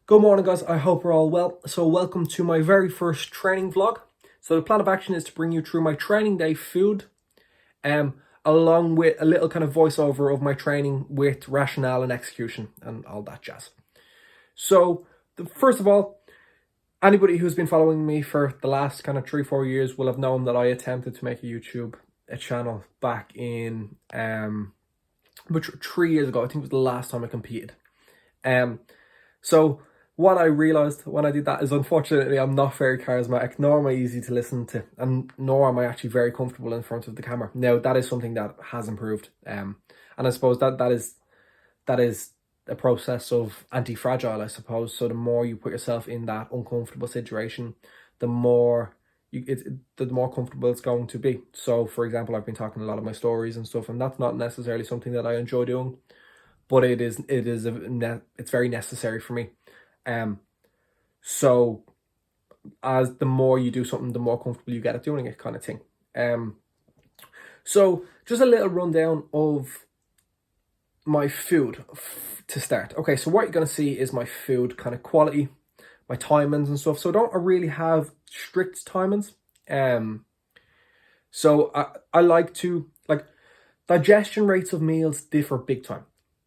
Good morning, guys. I hope we're all well. So welcome to my very first training vlog. So the plan of action is to bring you through my training day food, along with a little kind of voiceover of my training with rationale and execution and all that jazz. So first of all, anybody who's been following me for the last kind of 3-4 years will have known that I attempted to make a channel back in which 3 years ago. I think it was the last time I competed. So what I realized when I did that is, unfortunately, I'm not very charismatic, nor am I easy to listen to, and nor am I actually very comfortable in front of the camera. Now, that is something that has improved, and I suppose that is a process of anti-fragile, I suppose. So the more you put yourself in that uncomfortable situation, the more the more comfortable it's going to be. So, for example, I've been talking a lot of my stories and stuff, and that's not necessarily something that I enjoy doing, but it's very necessary for me. So as the more you do something, the more comfortable you get at doing it, kind of thing. So just a little rundown of my food to start. Okay, so what you're going to see is my food kind of quality, my timings and stuff. So I don't really have strict timings. So I like to, digestion rates of meals differ big time.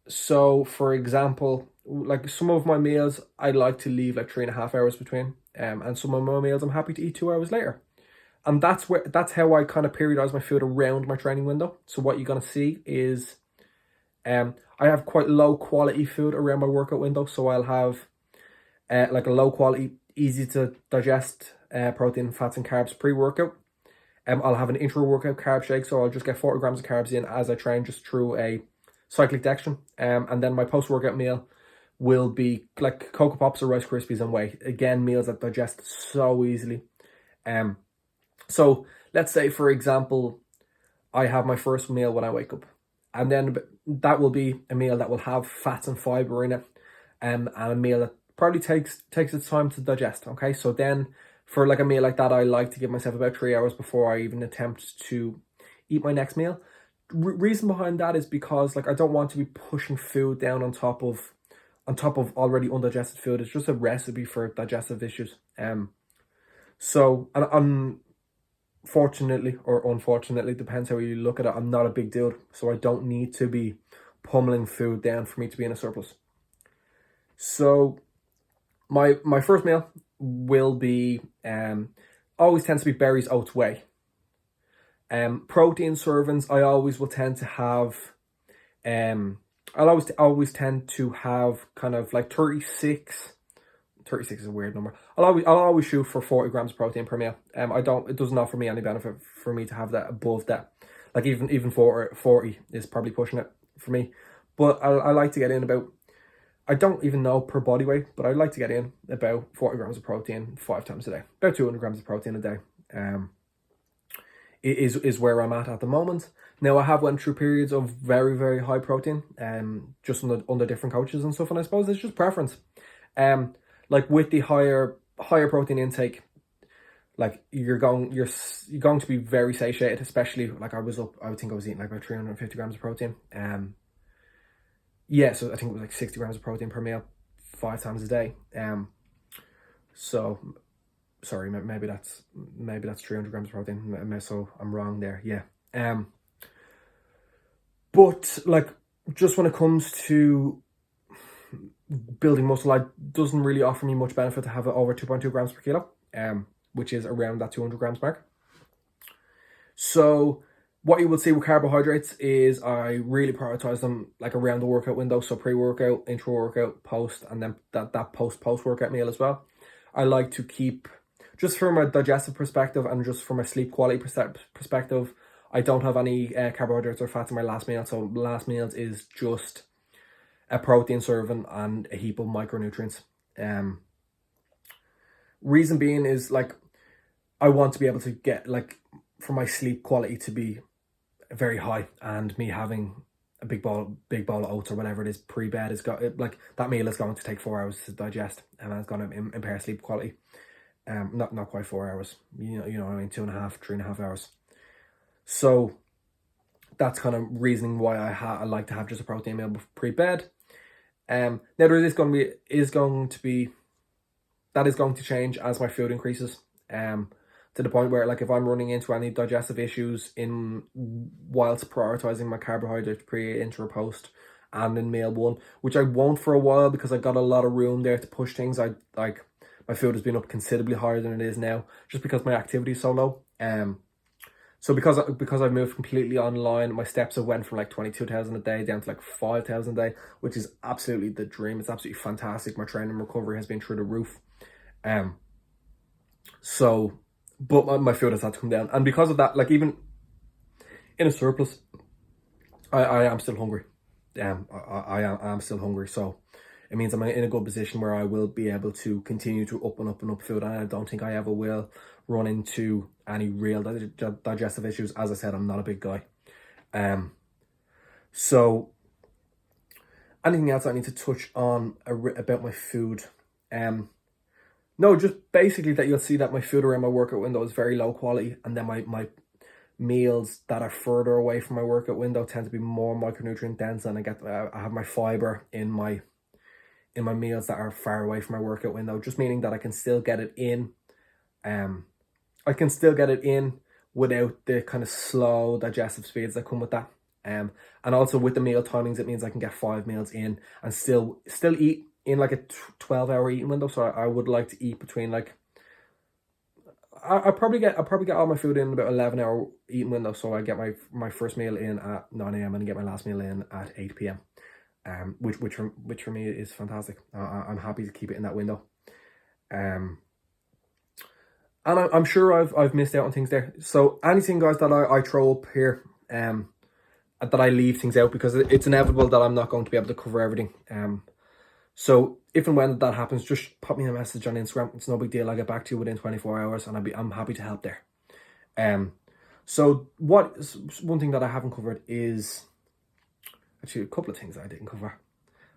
So for example, like some of my meals I like to leave like 3.5 hours between, and some of my meals I'm happy to eat 2 hours later. And that's how I kind of periodize my food around my training window. So what you're gonna see is I have quite low quality food around my workout window. So I'll have like a low quality, easy to digest protein, fats and carbs pre-workout. I'll have an intra-workout carb shake, so I'll just get 40 grams of carbs in as I train, just through a cyclic dextrin. And then my post-workout meal will be like Cocoa Pops or Rice Krispies and whey. Again, meals that digest so easily. So let's say, for example, I have my first meal when I wake up, and then that will be a meal that will have fats and fiber in it, and a meal that probably takes its time to digest. Okay, so then for like a meal like that, I like to give myself about 3 hours before I even attempt to eat my next meal. Reason behind that is because I don't want to be pushing food down on top of already undigested food. It's just a recipe for digestive issues. So, and unfortunately, or unfortunately, depends how you look at it, I'm not a big dude, so I don't need to be pummeling food down for me to be in a surplus. So my first meal will be always tends to be berries, oats, whey. Protein servings, I always will tend to have I'll always tend to have kind of like 36 is a weird number. I'll always shoot for 40 grams of protein per meal. It doesn't offer me any benefit for me to have that above that. Like even 40 is probably pushing it for me. But I like to get in about, I don't even know per body weight, but I'd like to get in about 40 grams of protein 5 times a day. About 200 grams of protein a day. Is where I'm at the moment. Now, I have went through periods of very, very high protein, just under different coaches and stuff, and I suppose it's just preference. Like with the higher protein intake, like you're going to be very satiated, especially like I think I was eating like about 350 grams of protein. Yeah, so I think it was like 60 grams of protein per meal, 5 times a day. So sorry, maybe that's 300 grams of protein. So I'm wrong there. Yeah. But like, just when it comes to building muscle, it doesn't really offer me much benefit to have it over 2.2 grams per kilo, which is around that 200 grams mark. So what you will see with carbohydrates is I really prioritize them like around the workout window. So pre-workout, intra-workout, post, and then that post-workout meal as well. I like to keep, just from a digestive perspective and just from a sleep quality perspective, I don't have any carbohydrates or fats in my last meal. So last meals is just a protein serving and a heap of micronutrients. Reason being is like, I want to be able to get for my sleep quality to be very high, and me having a big bowl of oats or whatever it is pre-bed is that meal is going to take 4 hours to digest, and it's going to impair sleep quality. Not quite 4 hours, you know what I mean, 2.5, 3.5 hours. So that's kind of reasoning why I like to have just a protein meal pre-bed. Now there is going to be that is going to change as my food increases. To the point where, like, if I'm running into any digestive issues in whilst prioritizing my carbohydrates pre, intra, post, and in meal one, which I won't for a while because I got a lot of room there to push things. I like my food has been up considerably higher than it is now, just because my activity is so low. So because I've moved completely online, my steps have went from like 22,000 a day down to like 5,000 a day, which is absolutely the dream. It's absolutely fantastic. My training recovery has been through the roof. So, but my food has had to come down, and because of that, like, even in a surplus, I am still hungry. I am still hungry. So it means I'm in a good position where I will be able to continue to up and up and up food, and I don't think I ever will run into any real digestive issues. As I said, I'm not a big guy. So anything else I need to touch on about my food? No, just basically that you'll see that my food around my workout window is very low quality, and then my meals that are further away from my workout window tend to be more micronutrient dense, and I have my fiber in my meals that are far away from my workout window, just meaning that I can still get it in. I can still get it in without the kind of slow digestive speeds that come with that. And also with the meal timings, it means I can get 5 meals in and still eat in like a 12-hour eating window. So I would like to eat between like I'll probably get all my food in about 11-hour eating window. So I get my first meal in at 9 a.m. and get my last meal in at 8 p.m. Which for me is fantastic. I'm happy to keep it in that window. And I'm sure I've missed out on things there. So anything, guys, that I throw up here, that I leave things out because it's inevitable that I'm not going to be able to cover everything. So if and when that happens, just pop me a message on Instagram. It's no big deal. I'll get back to you within 24 hours, and I'm happy to help there. So one thing that I haven't covered is actually a couple of things I didn't cover.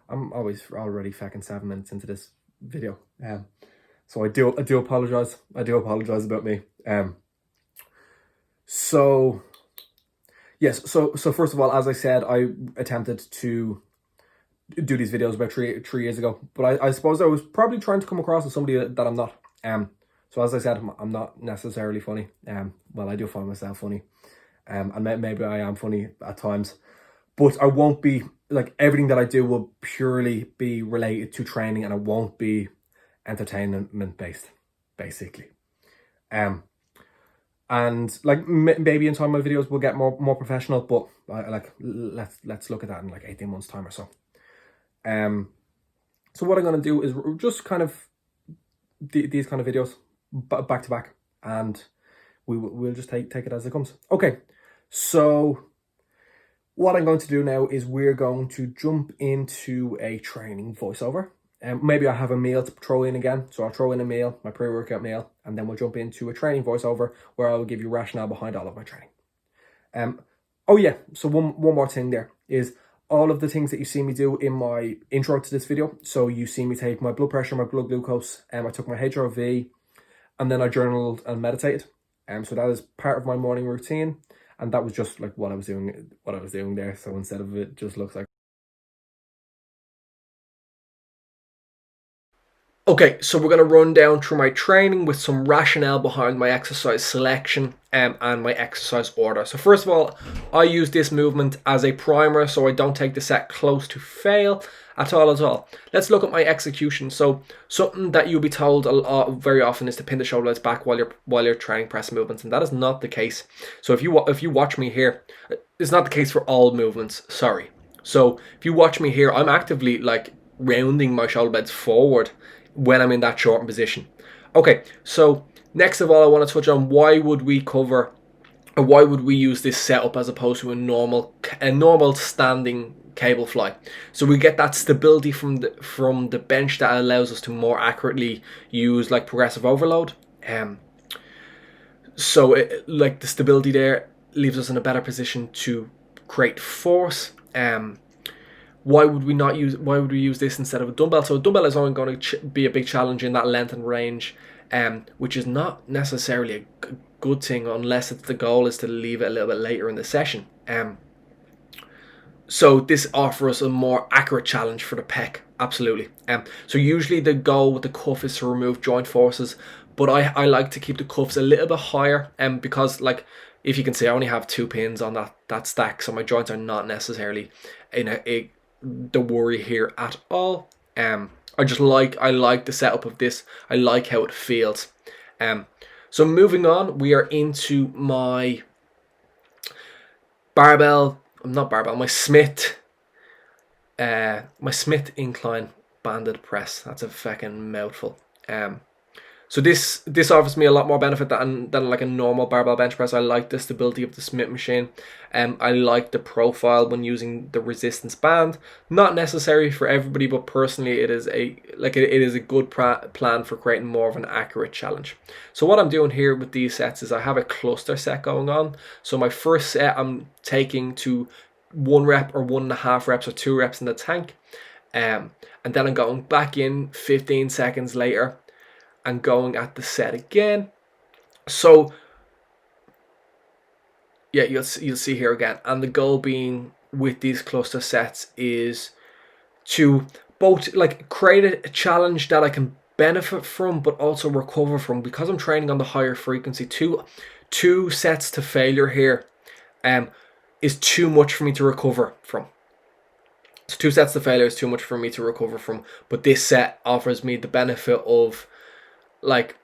I'm already fucking 7 minutes into this video. So I do apologize. I do apologize about me. So yes. So first of all, as I said, I attempted to do these videos about three years ago, but I suppose I was probably trying to come across as somebody that I'm not. So as I said, I'm not necessarily funny. Well, I do find myself funny. And maybe I am funny at times, but I won't be, like, everything that I do will purely be related to training, and it won't be entertainment based, basically. And like maybe in time my videos will get more professional, but let's look at that in like 18 months time or so. So what I'm going to do is just kind of these kind of videos back to back, and we'll just take it as it comes. Okay, so what I'm going to do now is we're going to jump into a training voiceover. Maybe I have a meal to throw in again, so I'll throw in a meal, my pre-workout meal, and then we'll jump into a training voiceover where I will give you rationale behind all of my training. Oh yeah, so one more thing there is all of the things that you see me do in my intro to this video. So you see me take my blood pressure, my blood glucose, I took my HRV, and then I journaled and meditated. So that is part of my morning routine, and that was just like what I was doing there. So instead of it just looks like. Okay, so we're going to run down through my training with some rationale behind my exercise selection and my exercise order. So first of all, I use this movement as a primer so I don't take the set close to fail at all. Let's look at my execution. So something that you'll be told very often is to pin the shoulder blades back while you're training press movements, and that is not the case. So if you watch me here, it's not the case for all movements, sorry. So if you watch me here, I'm actively like rounding my shoulder blades forward when I'm in that shortened position. Okay, so next of all, I want to touch on why would we use this setup as opposed to a normal standing cable fly. So we get that stability from the bench that allows us to more accurately use like progressive overload. So like the stability there leaves us in a better position to create force. Why would we use this instead of a dumbbell? So a dumbbell is only going to be a big challenge in that length and range, which is not necessarily a good thing unless the goal is to leave it a little bit later in the session. So this offers a more accurate challenge for the pec. Absolutely. So usually the goal with the cuff is to remove joint forces, but I like to keep the cuffs a little bit higher, because like if you can see, I only have 2 pins on that stack, so my joints are not necessarily in the worry here at all. I like the setup of this. I like how it feels. So moving on, we are into my barbell. Not barbell. My Smith incline banded press. That's a fucking mouthful. So this offers me a lot more benefit than like a normal barbell bench press. I like the stability of the Smith machine. I like the profile when using the resistance band. Not necessary for everybody, but personally, it is a good plan for creating more of an accurate challenge. So what I'm doing here with these sets is I have a cluster set going on. So my first set I'm taking to 1 rep or 1.5 reps or 2 reps in the tank, and then I'm going back in 15 seconds later and going at the set again. So yeah, you'll see here again, and the goal being with these cluster sets is to both like create a challenge that I can benefit from but also recover from, because I'm training on the higher frequency. Two sets to failure here is too much for me to recover from. So 2 sets to failure is too much for me to recover from, but this set offers me the benefit of like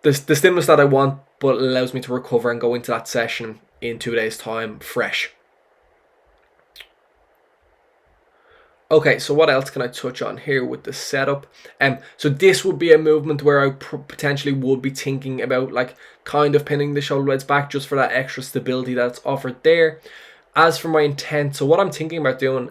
the stimulus that I want, but allows me to recover and go into that session in 2 days' time fresh. Okay, so what else can I touch on here with the setup? So this would be a movement where I potentially would be thinking about like kind of pinning the shoulder blades back just for that extra stability that's offered there. As for my intent, so what I'm thinking about doing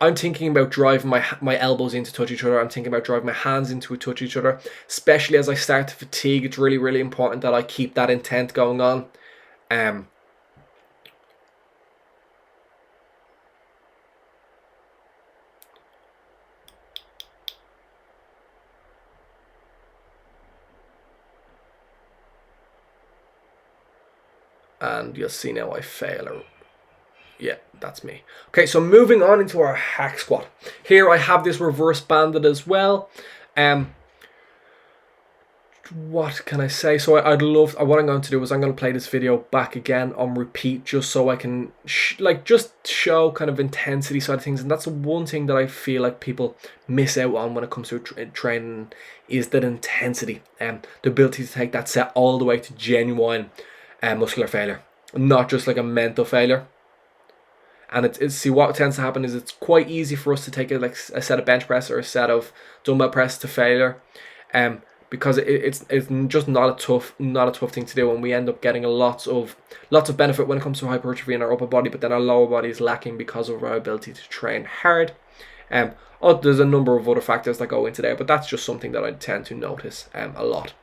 I'm thinking about driving my elbows in to touch each other. I'm thinking about driving my hands into to touch each other. Especially as I start to fatigue, it's really, really important that I keep that intent going on. And you'll see now I fail. Yeah, that's me. Okay, so moving on into our hack squat. Here I have this reverse banded as well. What can I say? So what I'm going to do is I'm going to play this video back again on repeat just so I can just show kind of intensity side of things. And that's the one thing that I feel like people miss out on when it comes to training, is that intensity and the ability to take that set all the way to genuine muscular failure, not just like a mental failure. And see what tends to happen is it's quite easy for us to take a set of bench press or a set of dumbbell press to failure, because it's just not a tough thing to do, and we end up getting lots of benefit when it comes to hypertrophy in our upper body, but then our lower body is lacking because of our ability to train hard. There's a number of other factors that go into there, but that's just something that I tend to notice a lot.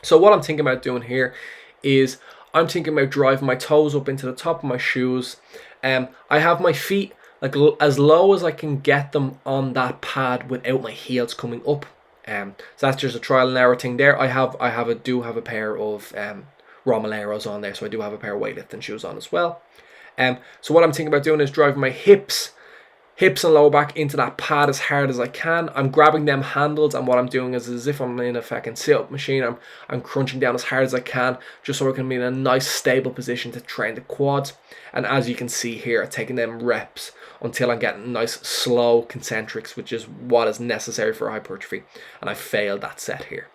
So what I'm thinking about doing here is I'm thinking about driving my toes up into the top of my shoes. I have my feet like as low as I can get them on that pad without my heels coming up. So that's just a trial and error thing there. I do have a pair of Romaleros on there, so I do have a pair of weightlifting shoes on as well. So what I'm thinking about doing is driving my hips and lower back into that pad as hard as I can. I'm grabbing them handles, and what I'm doing is as if I'm in a fucking sit-up machine. I'm crunching down as hard as I can, just so I can be in a nice stable position to train the quads. And as you can see here, I'm taking them reps until I'm getting nice slow concentrics, which is what is necessary for hypertrophy. And I failed that set here.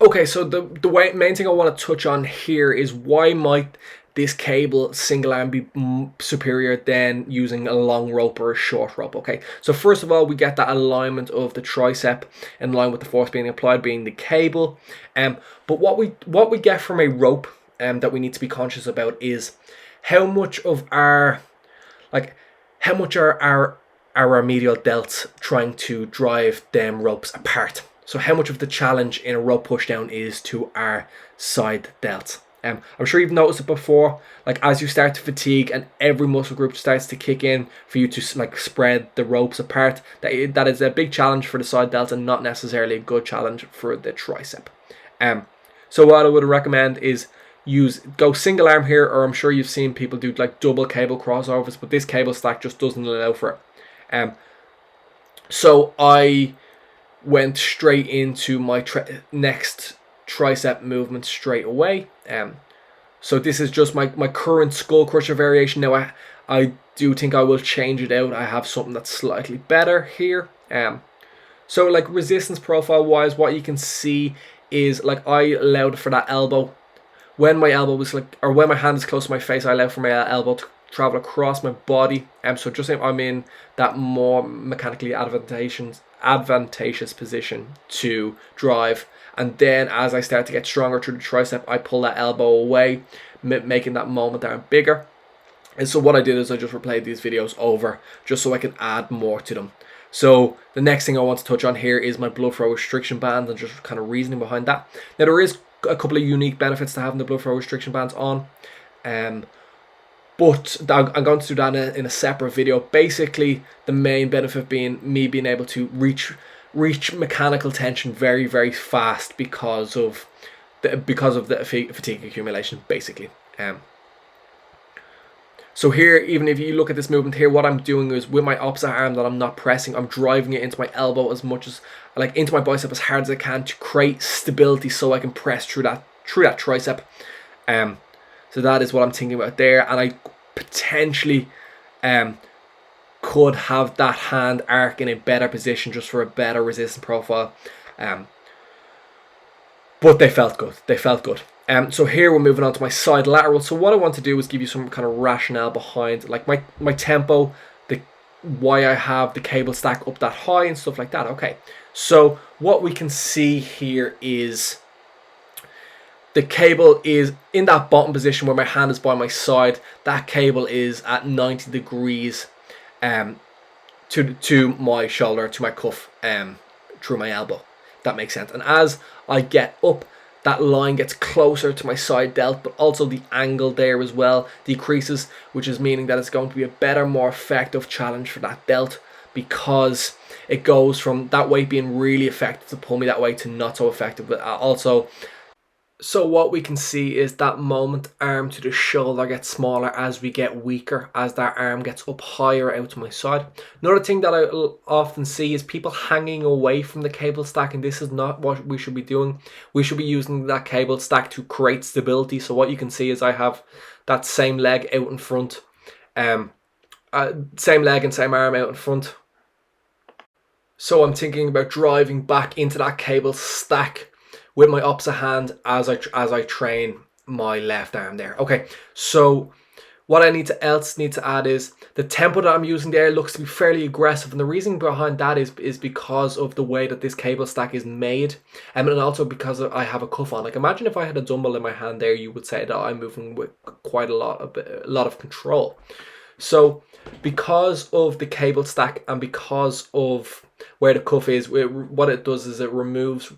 Okay, so the main thing I want to touch on here is why might this cable single arm be superior than using a long rope or a short rope. Okay, so first of all, we get that alignment of the tricep in line with the force being applied, being the cable. But what we get from a rope that we need to be conscious about is how much of our our medial delts trying to drive them ropes apart. So how much of the challenge in a rope pushdown is to our side delts. I'm sure you've noticed it before, like as you start to fatigue and every muscle group starts to kick in for you to like spread the ropes apart, that is a big challenge for the side delts and not necessarily a good challenge for the tricep. So what I would recommend is go single arm here, or I'm sure you've seen people do like double cable crossovers, but this cable stack just doesn't allow for it. So I went straight into my next tricep movement straight away. So this is just my current skull crusher variation. Now I do think I will change it out. I have something that's slightly better here. So like resistance profile wise, what you can see is like I allowed for that elbow. When my elbow was like, or when my hand is close to my face, I allow for my elbow to travel across my body. So just if I'm in that more mechanically advantageous position to drive, and then as I start to get stronger through the tricep, I pull that elbow away, making that moment there bigger. And so what I did is I just replayed these videos over just so I can add more to them. So the next thing I want to touch on here is my blood flow restriction bands and just kind of reasoning behind that. Now there is a couple of unique benefits to having the blood flow restriction bands on, but I'm going to do that in a separate video. Basically, the main benefit being me being able to reach mechanical tension very, very fast because of the fatigue accumulation, basically. So here, even if you look at this movement here, what I'm doing is with my opposite arm that I'm not pressing, I'm driving it into my elbow as much as, like into my bicep as hard as I can to create stability so I can press through that tricep. So that is what I'm thinking about there, and I potentially could have that hand arc in a better position just for a better resistance profile. But they felt good. So here we're moving on to my side lateral. So what I want to do is give you some kind of rationale behind like my tempo, why I have the cable stack up that high and stuff like that. Okay, so what we can see here is the cable is in that bottom position where my hand is by my side. That cable is at 90 degrees to my shoulder, to my cuff, through my elbow. That makes sense. And as I get up, that line gets closer to my side delt, but also the angle there as well decreases, which is meaning that it's going to be a better, more effective challenge for that delt, because it goes from that weight being really effective to pull me that way to not so effective. But also, so what we can see is that moment arm to the shoulder gets smaller as we get weaker, as that arm gets up higher out to my side. Another thing that I often see is people hanging away from the cable stack, and this is not what we should be doing. We should be using that cable stack to create stability. So what you can see is I have that same leg out in front, same leg and same arm out in front. So I'm thinking about driving back into that cable stack with my opposite hand as I train my left arm there. Okay, so what I need to add is the tempo that I'm using there looks to be fairly aggressive, and the reason behind that is because of the way that this cable stack is made, and also because I have a cuff on. Like imagine if I had a dumbbell in my hand there, you would say that I'm moving with quite a lot of control. So because of the cable stack and because of where the cuff is, what it does is it removes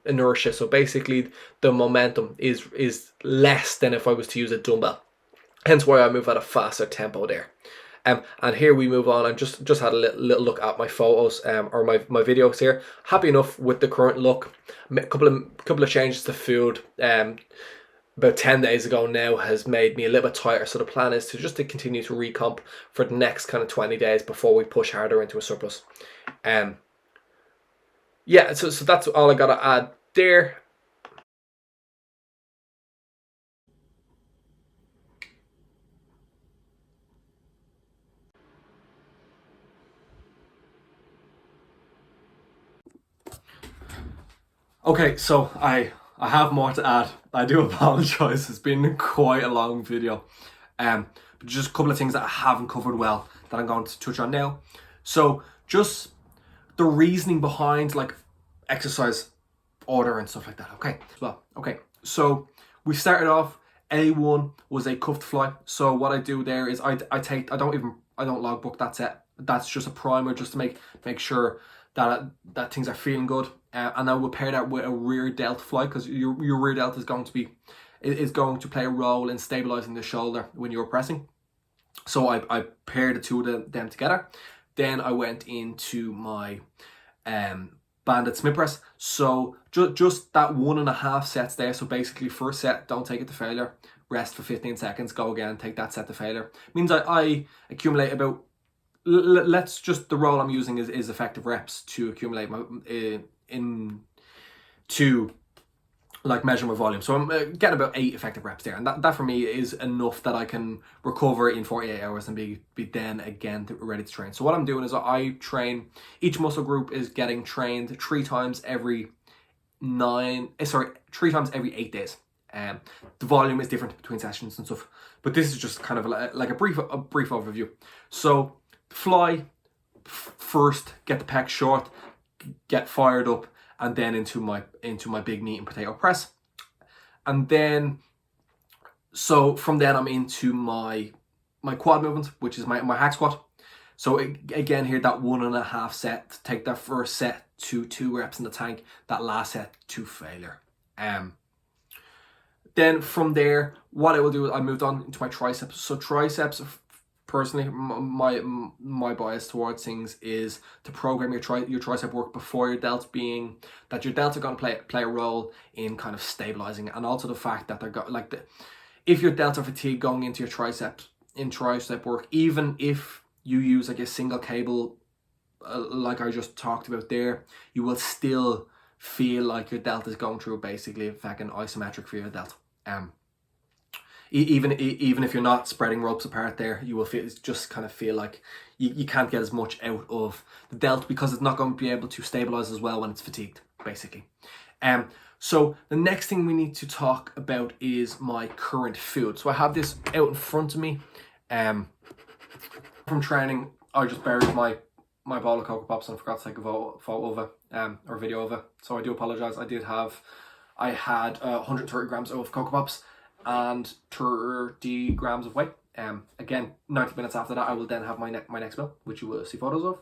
inertia. So basically the momentum is less than if I was to use a dumbbell. Hence why I move at a faster tempo there. And here we move on. I just had a little look at my photos or my videos here. Happy enough with the current look. A couple of changes to food. About 10 days ago now has made me a little bit tighter. So the plan is to continue to recomp for the next kind of 20 days before we push harder into a surplus. Yeah, so that's all I gotta add there. Okay, so I have more to add. I do apologize. It's been quite a long video. But just a couple of things that I haven't covered well that I'm going to touch on now. So just the reasoning behind like exercise order and stuff like that. Okay, well, okay. So we started off. A1 was a cuffed fly. So what I do there is I don't logbook that set. That's just a primer just to make sure that things are feeling good. And I will pair that with a rear delt fly, because your rear delt is going to play a role in stabilizing the shoulder when you're pressing. So I paired the two of them together. Then I went into my banded Smith press. So just that 1.5 sets there. So basically first set, don't take it to failure, rest for 15 seconds, go again, take that set to failure. Means I accumulate about, let's just, the roll I'm using is effective reps to accumulate my to like measure my volume. So I'm getting about 8 effective reps there, and that for me is enough that I can recover in 48 hours and be then again ready to train. So what I'm doing is I train, each muscle group is getting trained 3 times every 3 times every 8 days. The volume is different between sessions and stuff, but this is just kind of like a brief overview. So fly first, get the pecs short, get fired up, and then into my big meat and potato press. And then, so from then I'm into my quad movement, which is my hack squat. So again here, that 1.5 set, take that first set to 2 reps in the tank, that last set to failure. Then from there, what I will do is I moved on into my triceps. So triceps, personally, my bias towards things is to program your tricep work before your delts, being that your delts are going to play a role in kind of stabilizing, and also the fact that they're if your delts are fatigued going into your triceps in tricep work, even if you use like a single cable, like I just talked about there, you will still feel like your delt is going through basically a fucking isometric for your delt. Even if you're not spreading ropes apart there, you will just kind of feel like you can't get as much out of the delt because it's not going to be able to stabilize as well when it's fatigued, basically. So the next thing we need to talk about is my current food. So I have this out in front of me. From training, I just buried my bowl of Cocoa Pops and I forgot to take a photo of it, or video of it. So I do apologize. I had 130 grams of Cocoa Pops and 30 grams of whey. Again, 90 minutes after that, I will then have my next meal, which you will see photos of.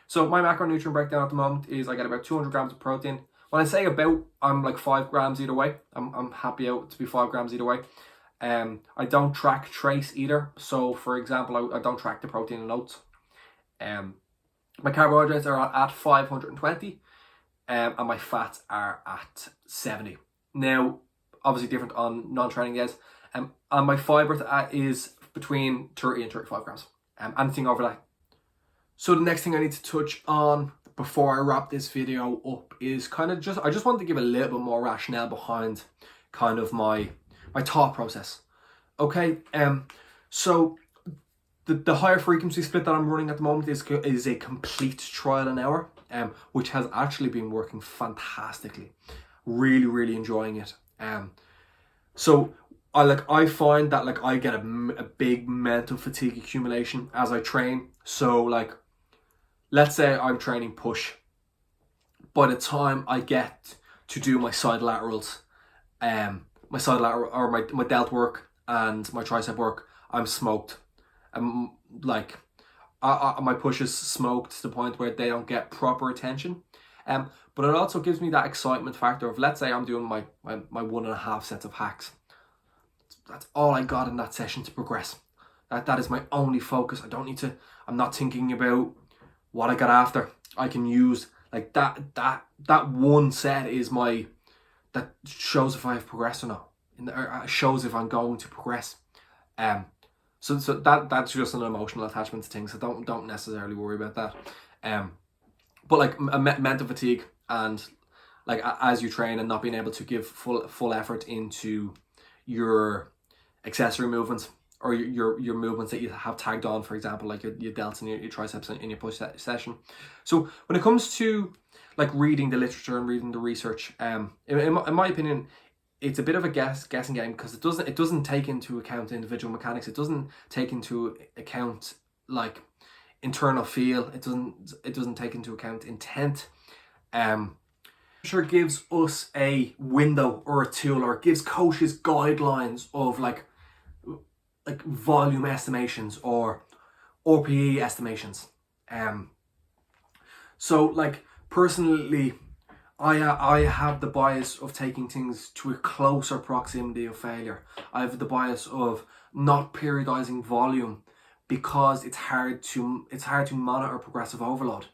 So my macronutrient breakdown at the moment is I get about 200 grams of protein. When I say about, I'm like 5 grams either way. I'm happy out to be 5 grams either way. I don't track trace either. So for example, I don't track the protein in oats. My carbohydrates are at 520, and my fats are at 70. Now, obviously different on non-training days. And my fiber is between 30 and 35 grams. Anything over that. So the next thing I need to touch on before I wrap this video up is kind of I just want to give a little bit more rationale behind kind of my thought process. Okay, so the higher frequency split that I'm running at the moment is a complete trial and error, which has actually been working fantastically. Really, really enjoying it. So I find that I get a big mental fatigue accumulation as I train. So let's say I'm training push. By the time I get to do my side laterals, my side lateral or my delt work and my tricep work, I'm smoked. My push is smoked to the point where they don't get proper attention. But it also gives me that excitement factor of, let's say I'm doing my 1.5 sets of hacks. That's all I got in that session to progress. That is my only focus. I'm not thinking about what I got after. I can use that one set is that shows if I have progressed or not. It shows if I'm going to progress. So that's just an emotional attachment to things. So don't necessarily worry about that. But mental fatigue and as you train and not being able to give full effort into your accessory movements or your movements that you have tagged on, for example, like your delts and your triceps in your push session. So when it comes to reading the literature and reading the research, in my opinion, it's a bit of a guessing game because it doesn't take into account individual mechanics. It doesn't take into account internal feel. It doesn't take into account intent. Sure gives us a window or a tool, or it gives coaches guidelines of volume estimations or RPE estimations. So personally, I have the bias of taking things to a closer proximity of failure. I have the bias of not periodizing volume because it's hard to monitor progressive overload.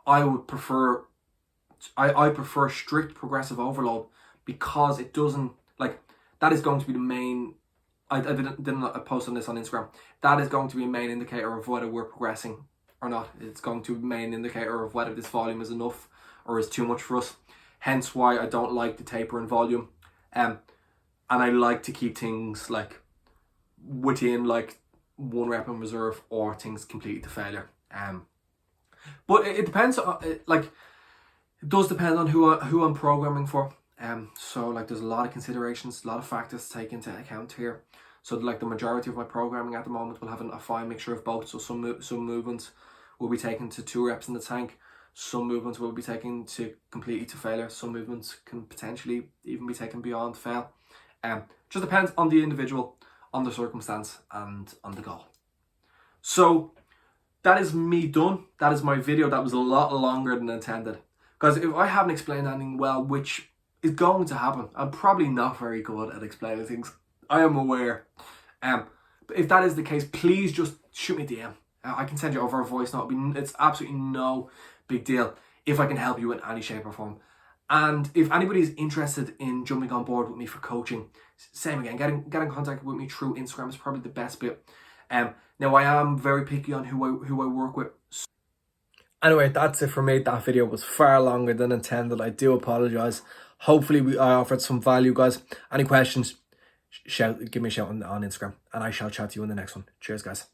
I would prefer, I prefer strict progressive overload, because it doesn't, like, that is going to be the main, I didn't post on this on Instagram, that is going to be a main indicator of whether we're progressing or not. It's going to be a main indicator of whether this volume is enough or is too much for us. Hence why I don't like to taper in volume. And I like to keep things like within like 1 rep in reserve, or things completely to failure. But it depends on, like, it does depend on who I'm programming for. So like there's a lot of considerations, a lot of factors to take into account here. So like the majority of my programming at the moment will have a fine mixture of both. So some movements will be taken to 2 reps in the tank. Some movements will be taken to completely to failure. Some movements can potentially even be taken beyond fail. Just depends on the individual, on the circumstance, and on the goal. So that is me done. That is my video. That was a lot longer than intended. Because if I haven't explained anything well, which is going to happen, I'm probably not very good at explaining things, I am aware. But if that is the case, please just shoot me a DM. I can send you over a voice note. It's absolutely no big deal if I can help you in any shape or form. And if anybody's interested in jumping on board with me for coaching, same again, get in contact with me through Instagram is probably the best bit. Now I am very picky on who I work with. Anyway, that's it for me. That video was far longer than intended. I do apologise. Hopefully I offered some value, guys. Any questions, give me a shout on Instagram, and I shall chat to you in the next one. Cheers, guys.